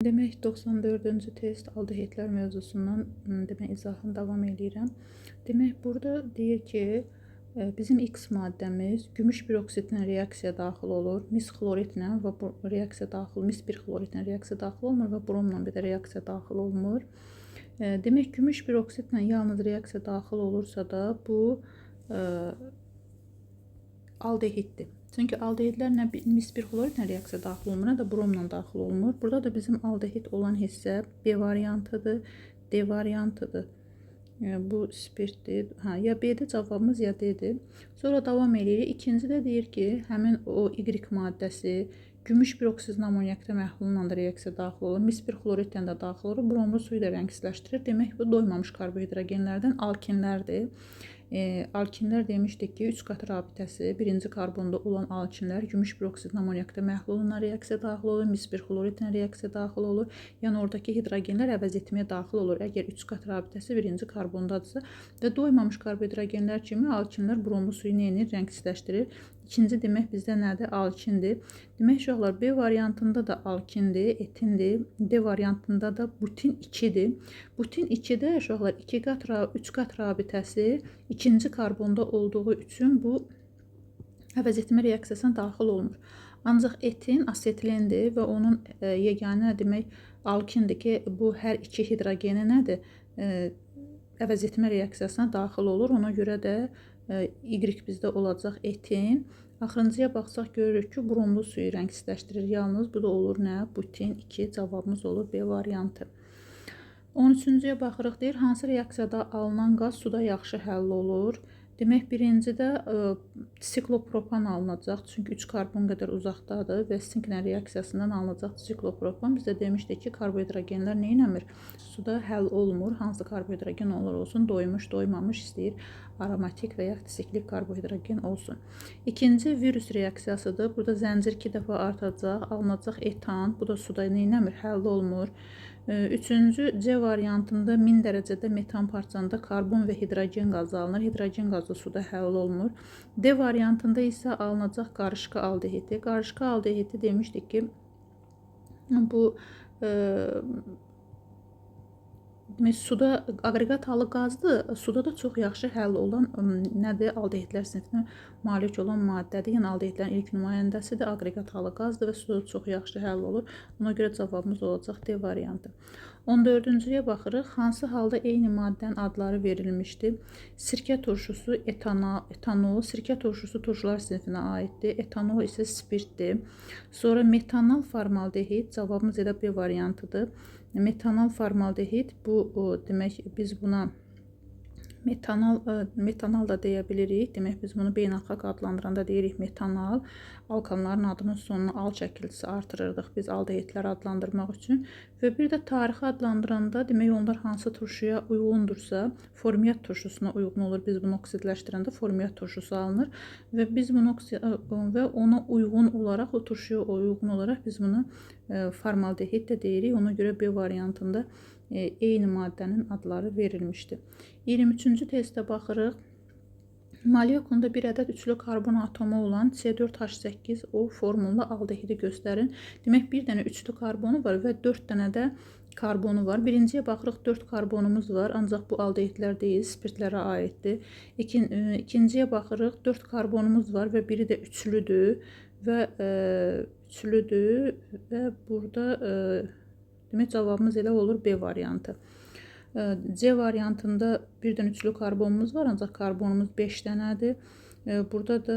Demək 94-cü test aldehidlər mövzusundan demək izahını davam edirəm. Demək burada deyir ki, bizim X maddəmiz gümüş peroksidlə reaksiya daxil olur, mis xloridlə və bu reaksiya daxil, mis 1 xloridlə reaksiya daxil olmur və bromla bir də reaksiya daxil olmur. Demək gümüş peroksidlə yalnız reaksiya daxil olursa da bu aldehiddir. Çünki aldehidlər nə mis 1 xloridlə reaksiya daxil olmur, nə də bromla daxil olmur. Burada da bizim aldehid olan hissə B variantıdır, D variantıdır. Bu spirtdir. Ya B-dir cavabımız, ya D-dir. Sonra davam edirik. İkinci də deyir ki, həmin o Y maddəsi gümüş peroksidli amoniakda məhlulunla da reaksiya daxil olur. Mis 1 xloridlə də daxil olur. Bromlu suyu da rəngsizləşdirir. Demək bu doymamış karbohidrogenlərdən alkinlərdir. Alkinlər demişdik ki, 3 qat rabitəsi birinci karbonda olan alkinlər gümüş peroksidli amoniakda məhlulunla reaksiya daxil olur, mis 1 xloridlə reaksiya daxil olur. Yəni oradakı hidrogenlər əvəz etməyə daxil olur. Əgər 3 qat rabitəsi birinci karbondadırsa və doymamış karbohidrogenlər kimi alkinlər bromlu suyu nə edir? Rəngsizləşdirir. İkinci demək bizdə nədir? Alkindir. Demək uşaqlar B variantında da alkindir, etindir. D variantında da butin 2-dir. Butin 2-də uşaqlar 2 qat, 3 qat rabitəsi ikinci karbonda olduğu üçün bu əvəz etmə reaksiyasına daxil olmur. Ancaq etin asetlendir və onun yeganə demək alkindir ki, bu hər iki hidrogeni nədir? Əvəz etmə reaksiyasına daxil olur. Ona görə də Y bizdə olacaq etin. Axırıncıya baxsaq görürük ki, bromlu suyu rəngsizləşdirir. Yalnız bu da olur nə? Butin 2. Cavabımız olur B variantı. 13-cüyə baxırıq. Deyir, hansı reaksiyada alınan qaz suda yaxşı həll olur? Demək, birincidə siklopropan alınacaq. Çünki 3 karbon qədər uzaqdadır və sinklə reaksiyasından alınacaq siklopropan. Biz də demişdik ki, karbohidrogenlər neynəmir? Suda həll olmur. Hansı karbohidrogen olur olsun, doymuş, doymamış istəyir. Aromatik və ya siklik karbohidrogen olsun. İkinci virus reaksiyasıdır. Burada zəncir 2 dəfə artacaq, alınacaq etan. Bu da suda neynəmir? Həll olmur. Üçüncü C variantında 1000 dərəcədə metan parçasında karbon və hidrogen qazı alınır. Hidrogen qazı suda həll olunur. D variantında isə alınacaq qarışqa aldehidi. Qarışqa aldehidi demişdik ki, bu suda aqreqat halı qazdır. Suda da çox yaxşı həll olan nədir? Aldehidlər sinifinə malik olan maddədir. Yəni aldehidlərin ilk nümayəndəsidir. Aqreqat halı qazdır və suda çox yaxşı həll olur. Ona görə cavabımız olacaq D variantı. 14-cüyə baxırıq. Hansı halda eyni maddənin adları verilmişdir? Sirkə turşusu etanol. Sirkə turşusu turşular sinifinə aiddir. Etanol isə spirtdir. Sonra metanal formaldehid. Cavabımız elə B variantıdır. Metanal formaldehid bu demək biz buna metanal da deyə bilirik. Demək biz bunu beynəlxalq adlandıranda deyirik metanal. Alkanların adının sonuna al çəkilisi artırırdıq biz aldehidləri adlandırmaq üçün. Və bir də tarixi adlandıranda demək onlar hansı turşuya uyğundursa formiat turşusuna uyğun olur. Biz bunu oksidləşdirəndə formiat turşusu alınır və biz bunu və ona uyğun olaraq o turşuya uyğun olaraq biz bunu formaldehid də deyirik. Ona görə B variantında eyni maddənin adları verilmişdir. 23-cü testə baxırıq. Molekulunda bir ədəd üçlü karbon atomu olan C4H8 o formullu aldehidi göstərin. Demək, bir dənə üçlü karbonu var və 4 dənə də karbonu var. Birinciyə baxırıq, 4 karbonumuz var, ancaq bu aldehidlər deyil, spirtlərə aiddir. İkinciyə baxırıq, 4 karbonumuz var və biri də üçlüdür və burada demək, cavabımız elə olur B variantı. C variantında bir dənə üçlü karbonumuz var, ancaq karbonumuz 5 dənədir. Burada da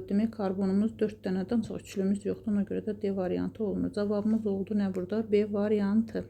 demək karbonumuz 4 dənədir, ancaq üçlümüz yoxdur. Ona görə də D variantı olmur. Cavabımız oldu nə burada? B variantı.